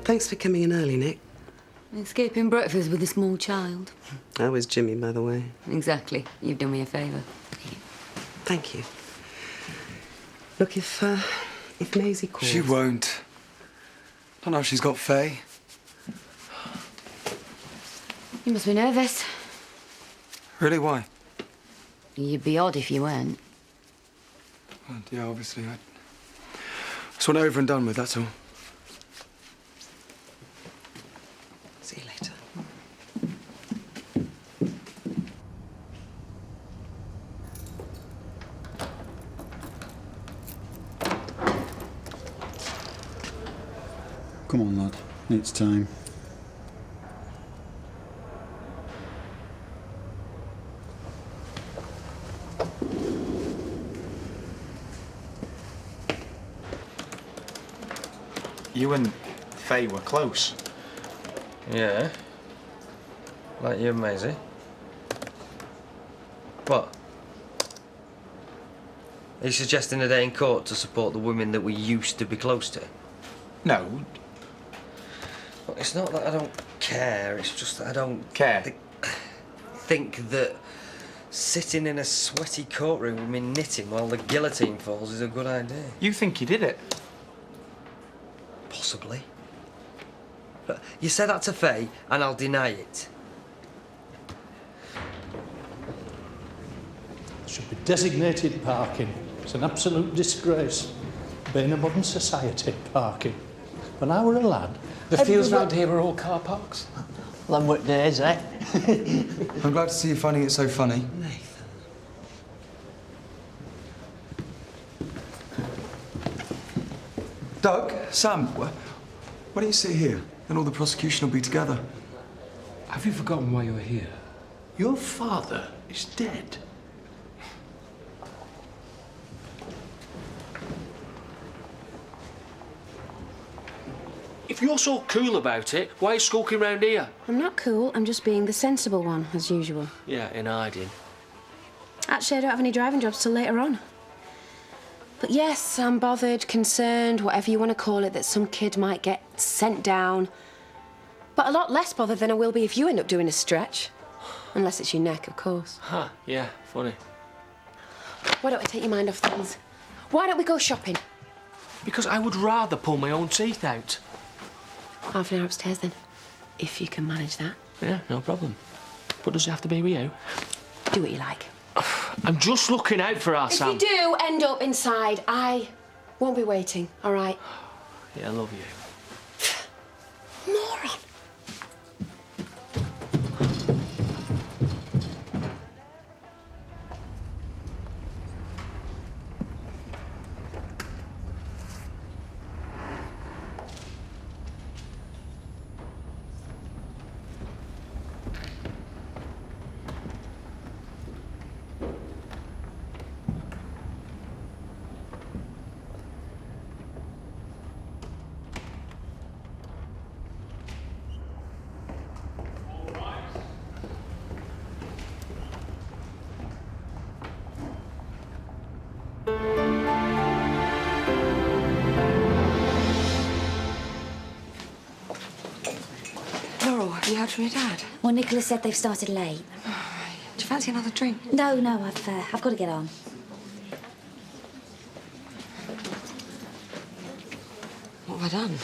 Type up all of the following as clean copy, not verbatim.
Thanks for coming in early, Nick. Escaping breakfast with a small child. How is Jimmy, by the way? Exactly. You've done me a favour. Thank you. Look, if Maisie calls... She won't. Not now she's got Faye. You must be nervous. Really, why? You'd be odd if you weren't. Well, yeah, obviously. I just want it over and done with, that's all. See you later. Come on, lad. It's time. You and Faye were close. Yeah. Like you and Maisie. What? Are you suggesting a day in court to support the women that we used to be close to? No. Well, it's not that I don't care, it's just that I don't... Care? think that sitting in a sweaty courtroom with me knitting while the guillotine falls is a good idea. You think you did it? Possibly. But you say that to Faye, and I'll deny it. Should be designated parking. It's an absolute disgrace. Being a modern society, parking. When I were a lad... The fields round here are all car parks. Long work days, eh? I'm glad to see you finding it so funny. Nathan. Doug, Sam, why don't you sit here? Then all the prosecution will be together. Have you forgotten why you're here? Your father is dead. If you're so cool about it, why are you skulking round here? I'm not cool, I'm just being the sensible one, as usual. Yeah, in hiding. Actually, I don't have any driving jobs till later on. But yes, I'm bothered, concerned, whatever you want to call it, that some kid might get sent down. But a lot less bothered than I will be if you end up doing a stretch. Unless it's your neck, of course. Huh, yeah, funny. Why don't we take your mind off things? Why don't we go shopping? Because I would rather pull my own teeth out. Half an hour upstairs, then. If you can manage that. Yeah, no problem. But does it have to be with you? Do what you like. I'm just looking out for our Sam. If you do end up inside, I won't be waiting, all right? Yeah, I love you. Moron. Have you heard from your dad? Well, Nicholas said they've started late. Do you fancy another drink? No, I've got to get on. What have I done?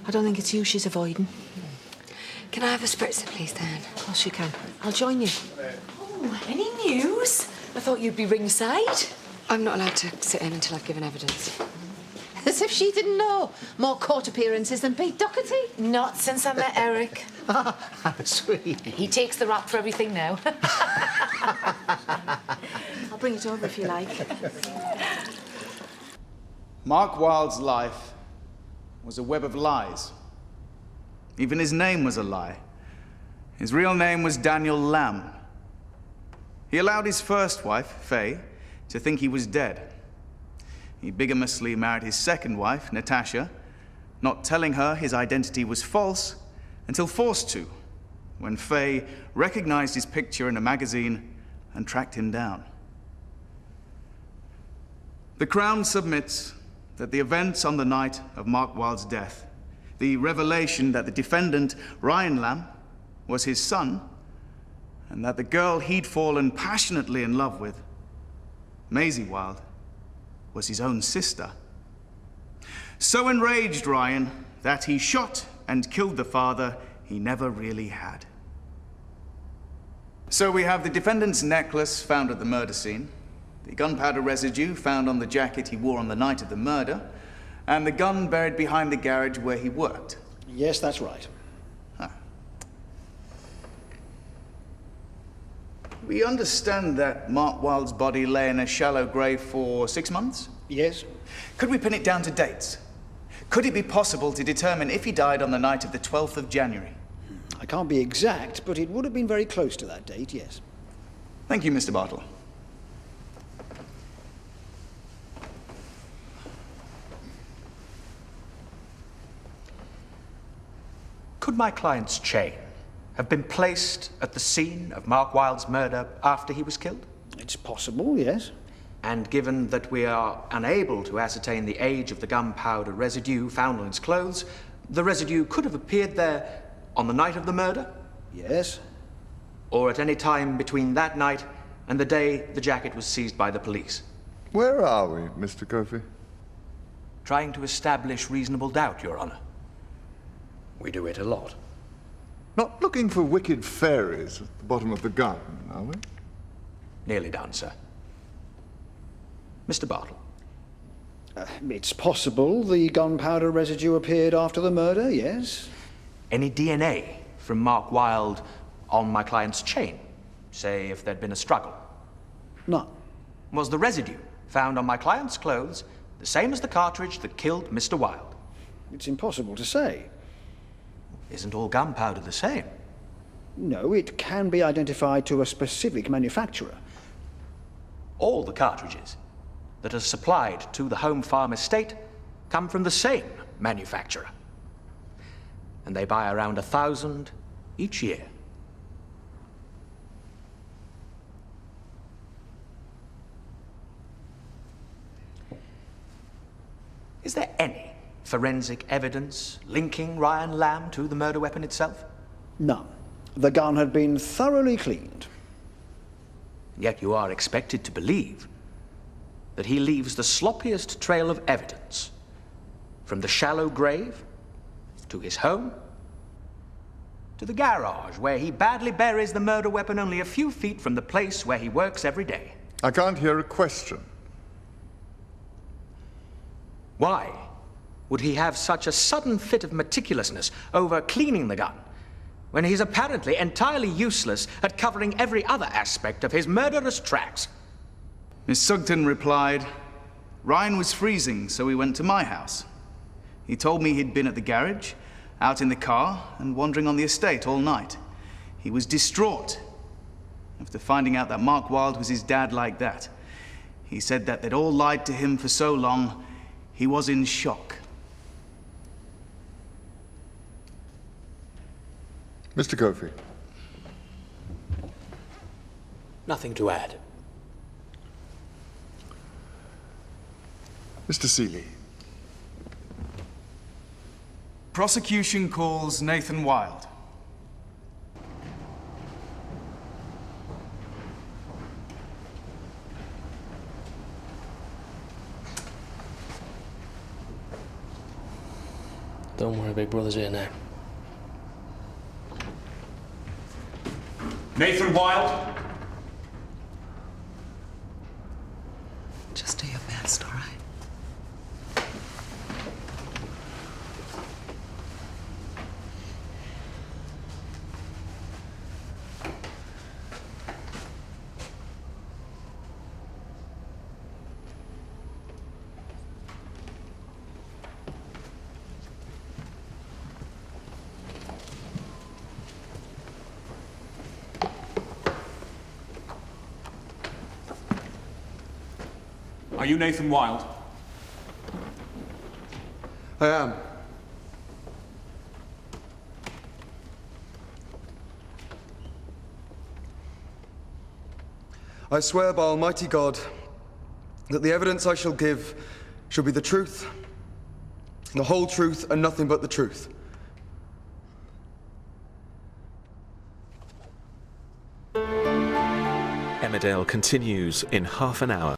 I don't think it's you she's avoiding. Can I have a spritzer, please, Dan? Of course you can. I'll join you. Oh, any news? I thought you'd be ringside. I'm not allowed to sit in until I've given evidence. As if she didn't know. More court appearances than Pete Doherty. Not since I met Eric. How sweet. He takes the rap for everything now. I'll bring it over if you like. Mark Wylde's life was a web of lies. Even his name was a lie. His real name was Daniel Lamb. He allowed his first wife, Faye, to think he was dead. He bigamously married his second wife, Natasha, not telling her his identity was false until forced to, when Faye recognized his picture in a magazine and tracked him down. The Crown submits that the events on the night of Mark Wylde's death The revelation that the defendant, Ryan Lamb, was his son, and that the girl he'd fallen passionately in love with, Maisie Wylde, was his own sister. So enraged Ryan that he shot and killed the father he never really had. So we have the defendant's necklace found at the murder scene, the gunpowder residue found on the jacket he wore on the night of the murder, and the gun buried behind the garage where he worked. Yes, that's right. We understand that Mark Wylde's body lay in a shallow grave for 6 months? Yes. Could we pin it down to dates? Could it be possible to determine if he died on the night of the 12th of January? I can't be exact, but it would have been very close to that date, yes. Thank you, Mr. Bartle. Could my client's chain have been placed at the scene of Mark Wylde's murder after he was killed? It's possible, yes. And given that we are unable to ascertain the age of the gunpowder residue found on his clothes, the residue could have appeared there on the night of the murder? Yes. Or at any time between that night and the day the jacket was seized by the police? Where are we, Mr. Kofi? Trying to establish reasonable doubt, Your Honor. We do it a lot. Not looking for wicked fairies at the bottom of the gun, are we? Nearly done, sir. Mr. Bartle. It's possible the gunpowder residue appeared after the murder, yes. Any DNA from Mark Wylde on my client's chain? Say if there'd been a struggle? None. Was the residue found on my client's clothes the same as the cartridge that killed Mr. Wylde? It's impossible to say. Isn't all gunpowder the same? No, it can be identified to a specific manufacturer. All the cartridges that are supplied to the home farm estate come from the same manufacturer. And they buy around 1,000 each year. Is there any forensic evidence linking Ryan Lamb to the murder weapon itself? None. The gun had been thoroughly cleaned. Yet you are expected to believe that he leaves the sloppiest trail of evidence, from the shallow grave, to his home, to the garage where he badly buries the murder weapon only a few feet from the place where he works every day. I can't hear a question. Why would he have such a sudden fit of meticulousness over cleaning the gun, when he's apparently entirely useless at covering every other aspect of his murderous tracks? Miss Sugden replied, Ryan was freezing, so he went to my house. He told me he'd been at the garage, out in the car, and wandering on the estate all night. He was distraught after finding out that Mark Wylde was his dad like that. He said that they'd all lied to him for so long, he was in shock. Mr. Kofi. Nothing to add. Mr. Seeley. Prosecution calls Nathan Wylde. Don't worry, Big Brother's here now. Nathan Wylde? Just do your best, all right? Are you Nathan Wylde? I am. I swear by Almighty God that the evidence I shall give shall be the truth, The whole truth and nothing but the truth. Emmerdale continues in half an hour.